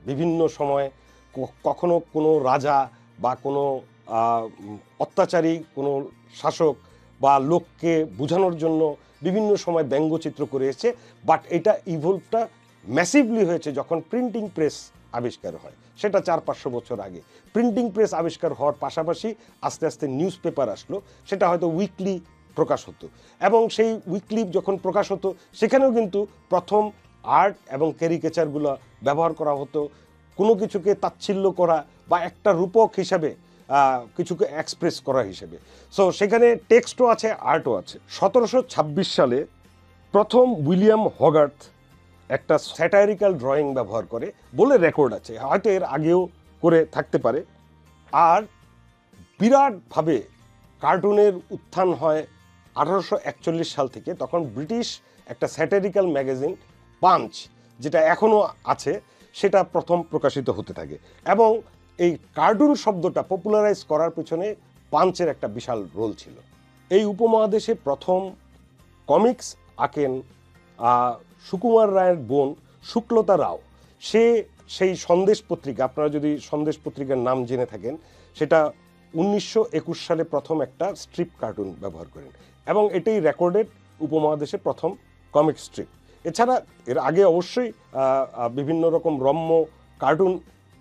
বিভিন্ন সময় কখনো কোনো রাজা বা কোনো অত্যাচারী কোনো শাসক বা লোককে বোঝানোর জন্য বিভিন্ন সময় ব্যঙ্গচিত্র করে এসেছে, বাট এটা ইভলভটা ম্যাসিভলি হয়েছে যখন প্রিন্টিং প্রেস আবিষ্কার হয়, সেটা 400-500 বছর আগে। প্রিন্টিং প্রেস আবিষ্কার হওয়ার পাশাপাশি আস্তে আস্তে নিউজ পেপার আসলো, সেটা হয়তো উইকলি প্রকাশ হতো, এবং সেই উইকলি যখন প্রকাশ হতো সেখানেও কিন্তু প্রথম আর্ট এবং ক্যারিকেচারগুলো ব্যবহার করা হতো কোনো কিছুকে তাচ্ছিল্য করা বা একটা রূপক হিসাবে কিছুকে এক্সপ্রেস করা হিসেবে। সো সেখানে টেক্সটও আছে, আর্টও আছে। 1726 সালে প্রথম উইলিয়াম হগার্থ একটা স্যাটারিক্যাল ড্রয়িং ব্যবহার করে বলে রেকর্ড আছে, হয়তো এর আগেও করে থাকতে পারে। আর বিরাটভাবে কার্টুনের উত্থান হয় 1841 সাল থেকে। তখন ব্রিটিশ একটা স্যাটারিক্যাল ম্যাগাজিন পাঞ্চ, যেটা এখনও আছে, সেটা প্রথম প্রকাশিত হতে থাকে, এবং এই কার্টুন শব্দটা পপুলারাইজ করার পেছনে পাঞ্চের একটা বিশাল রোল ছিল। এই উপমহাদেশে প্রথম কমিক্স আঁকেন সুকুমার রায়ের বোন শুক্লতা রাও। সে সেই সন্দেশ পত্রিকা, আপনারা যদি সন্দেশ পত্রিকার নাম জেনে থাকেন, সেটা 1921 সালে প্রথম একটা স্ট্রিপ কার্টুন ব্যবহার করেন, এবং এটাই রেকর্ডেড উপমহাদেশে প্রথম কমিক স্ট্রিপ। এছাড়া এর আগে অবশ্যই বিভিন্ন রকম রম্য কার্টুন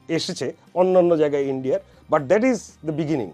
এসেছে অন্যান্য জায়গায় ইন্ডিয়ার, but that is the beginning.